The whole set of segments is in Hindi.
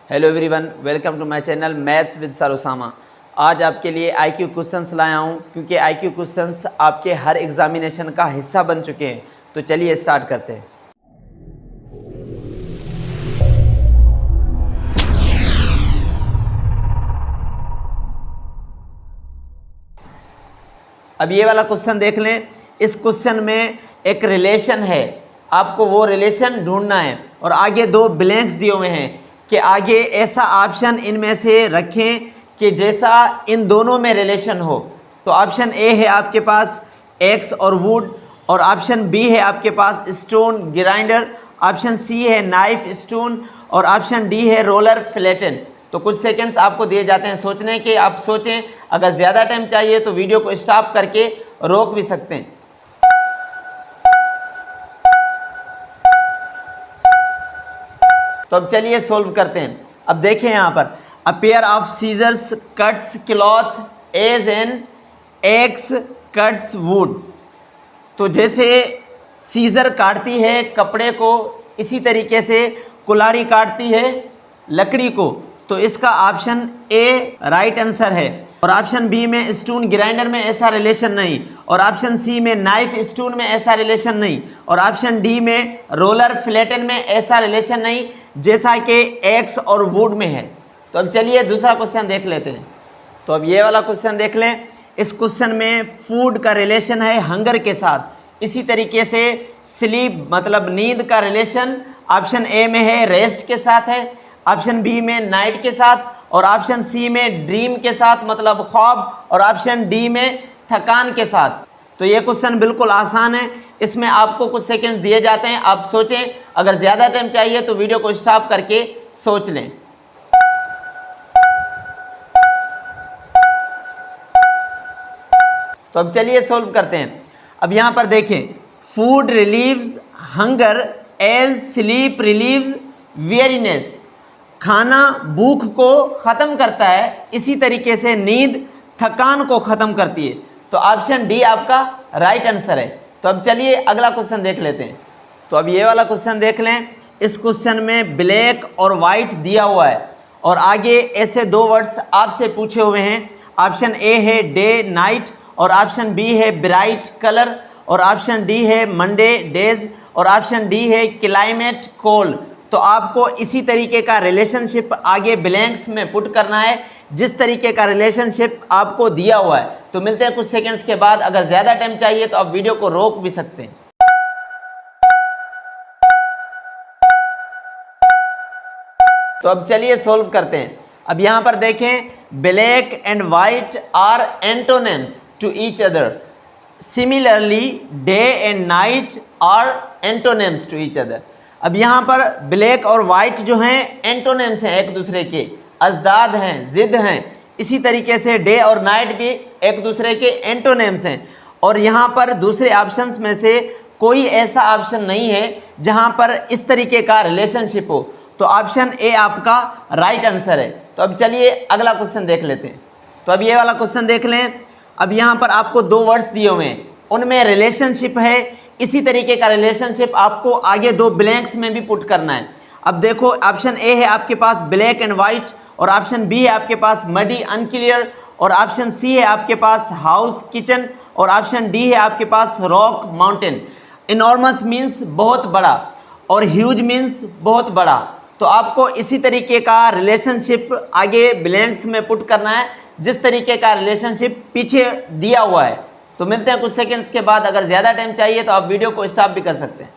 Hello everyone, welcome to my channel maths with sir Usama. आज आपके लिए आईक्यू क्वेश्चंस लाया हूँ क्योंकि आईक्यू क्वेश्चंस आपके हर एग्जामिनेशन का हिस्सा बन चुके हैं। तो चलिए स्टार्ट करते हैं। अब ये वाला क्वेश्चन देख लें। इस क्वेश्चन में एक रिलेशन है, आपको वो रिलेशन ढूंढना है और आगे दो ब्लैंक्स दिए हुए हैं कि आगे ऐसा ऑप्शन इनमें से रखें कि जैसा इन दोनों में रिलेशन हो। तो ऑप्शन ए है आपके पास एक्स और वुड, और ऑप्शन बी है आपके पास स्टोन ग्राइंडर, ऑप्शन सी है नाइफ स्टोन, और ऑप्शन डी है रोलर फ्लैटन। तो कुछ सेकंड्स आपको दिए जाते हैं सोचने के, आप सोचें। अगर ज़्यादा टाइम चाहिए तो वीडियो को स्टॉप करके रोक भी सकते हैं। तो अब चलिए सोल्व करते हैं। अब देखिए यहाँ पर a pair of scissors cuts cloth as an axe cuts wood. तो जैसे सीजर काटती है कपड़े को, इसी तरीके से कुल्हाड़ी काटती है लकड़ी को। तो इसका ऑप्शन ए राइट आंसर है। और ऑप्शन बी में स्टोन ग्राइंडर में ऐसा रिलेशन नहीं, और ऑप्शन सी में नाइफ स्टोन में ऐसा रिलेशन नहीं, और ऑप्शन डी में रोलर फ्लैटन में ऐसा रिलेशन नहीं जैसा कि एक्स और वुड में है। तो अब चलिए दूसरा क्वेश्चन देख लेते हैं। तो अब ये वाला क्वेश्चन देख लें। इस क्वेश्चन में फूड का रिलेशन है हंगर के साथ, इसी तरीके से स्लीप मतलब नींद का रिलेशन ऑप्शन ए में है रेस्ट के साथ है, ऑप्शन बी में नाइट के साथ, और ऑप्शन सी में ड्रीम के साथ मतलब ख्वाब, और ऑप्शन डी में थकान के साथ। तो ये क्वेश्चन बिल्कुल आसान है। इसमें आपको कुछ सेकंड दिए जाते हैं, आप सोचें। अगर ज़्यादा टाइम चाहिए तो वीडियो को स्टॉप करके सोच लें। तो अब चलिए सोल्व करते हैं। अब यहाँ पर देखें, food relieves hunger as sleep relieves weariness. खाना भूख को ख़त्म करता है, इसी तरीके से नींद थकान को ख़त्म करती है। तो ऑप्शन डी आपका राइट आंसर है। तो अब चलिए अगला क्वेश्चन देख लेते हैं। तो अब ये वाला क्वेश्चन देख लें। इस क्वेश्चन में ब्लैक और वाइट दिया हुआ है और आगे ऐसे दो वर्ड्स आपसे पूछे हुए हैं। ऑप्शन ए है डे नाइट, और ऑप्शन बी है ब्राइट कलर, और ऑप्शन डी है मंडे डेज, और ऑप्शन डी है क्लाइमेट कोल्ड। तो आपको इसी तरीके का रिलेशनशिप आगे ब्लैंक्स में पुट करना है जिस तरीके का रिलेशनशिप आपको दिया हुआ है। तो मिलते हैं कुछ सेकंड्स के बाद। अगर ज़्यादा टाइम चाहिए तो आप वीडियो को रोक भी सकते हैं। तो अब चलिए सोल्व करते हैं। अब यहाँ पर देखें, black and white are antonyms to each other. Similarly day and night are antonyms to each other. अब यहाँ पर ब्लैक और वाइट जो हैं एंटोनिम्स हैं, एक दूसरे के अजदाद हैं, जिद हैं। इसी तरीके से डे और नाइट भी एक दूसरे के एंटोनिम्स हैं। और यहाँ पर दूसरे ऑप्शंस में से कोई ऐसा ऑप्शन नहीं है जहाँ पर इस तरीके का रिलेशनशिप हो। तो ऑप्शन ए आपका राइट आंसर है। तो अब चलिए अगला क्वेश्चन देख लेते हैं। तो अब ये वाला क्वेश्चन देख लें। अब यहाँ पर आपको दो वर्ड्स दिए हुए हैं, उनमें रिलेशनशिप है, इसी तरीके का रिलेशनशिप आपको आगे दो ब्लैंक्स में भी पुट करना है। अब देखो, ऑप्शन ए है आपके पास ब्लैक एंड वाइट, और ऑप्शन बी है आपके पास मडी अनक्लियर, और ऑप्शन सी है आपके पास हाउस किचन, और ऑप्शन डी है आपके पास रॉक माउंटेन। इनॉर्मस मीन्स बहुत बड़ा, और ह्यूज मीन्स बहुत बड़ा। तो आपको इसी तरीके का रिलेशनशिप आगे ब्लैंक्स में पुट करना है जिस तरीके का रिलेशनशिप पीछे दिया हुआ है। तो मिलते हैं कुछ सेकंड्स के बाद। अगर ज़्यादा टाइम चाहिए तो आप वीडियो को स्टॉप भी कर सकते हैं।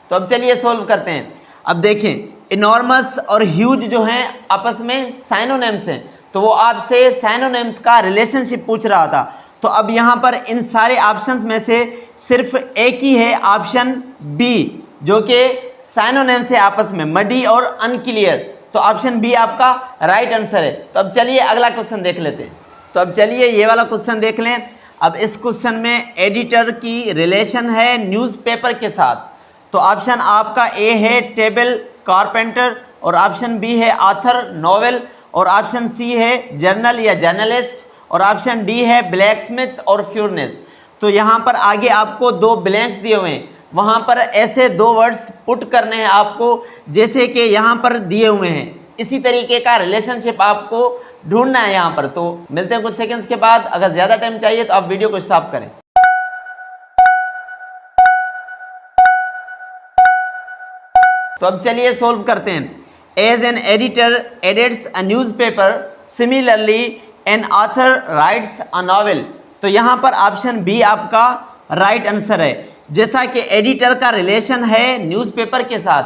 तो अब चलिए सोल्व करते हैं। अब देखें, इनॉर्मस और ह्यूज जो हैं आपस में साइनोनिम्स हैं, तो वो आपसे साइनोनिम्स का रिलेशनशिप पूछ रहा था। तो अब यहाँ पर इन सारे ऑप्शंस में से सिर्फ एक ही है ऑप्शन बी, जो कि साइनोनिम्स है आपस में, मडी और अनक्लियर। तो ऑप्शन बी आपका राइट आंसर है। तो अब चलिए अगला क्वेश्चन देख लेते हैं। तो अब चलिए ये वाला क्वेश्चन देख लें। अब इस क्वेश्चन में एडिटर की रिलेशन है न्यूज़पेपर के साथ। तो ऑप्शन आपका ए है टेबल कारपेंटर, और ऑप्शन बी है ऑथर नॉवेल, और ऑप्शन सी है जर्नल या जर्नलिस्ट, और ऑप्शन डी है ब्लैकस्मिथ और फ्यूरनेस। तो यहाँ पर आगे आपको दो ब्लैंक्स दिए हुए हैं। वहाँ पर ऐसे 2 वर्ड्स पुट करने हैं आपको जैसे कि यहाँ पर दिए हुए हैं। इसी तरीके का रिलेशनशिप आपको ढूंढना है यहाँ पर। तो मिलते हैं कुछ सेकंड्स के बाद। अगर ज़्यादा टाइम चाहिए तो आप वीडियो को स्टॉप करें। तो अब चलिए सोल्व करते हैं। As an editor edits a newspaper, similarly an author writes a novel. तो यहाँ पर ऑप्शन बी आपका राइट आंसर है। जैसा कि एडिटर का रिलेशन है न्यूज़पेपर के साथ,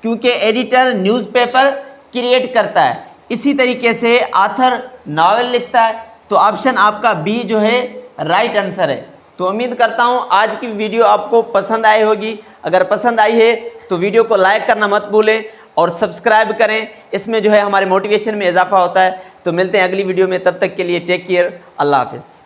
क्योंकि एडिटर न्यूज़पेपर क्रिएट करता है, इसी तरीके से ऑथर नॉवेल लिखता है। तो ऑप्शन आपका बी जो है राइट आंसर है। तो उम्मीद करता हूँ आज की वीडियो आपको पसंद आई होगी। अगर पसंद आई है तो वीडियो को लाइक करना मत भूलें और सब्सक्राइब करें। इसमें जो है हमारे मोटिवेशन में इजाफा होता है। तो मिलते हैं अगली वीडियो में, तब तक के लिए टेक केयर, अल्लाह हाफिज़।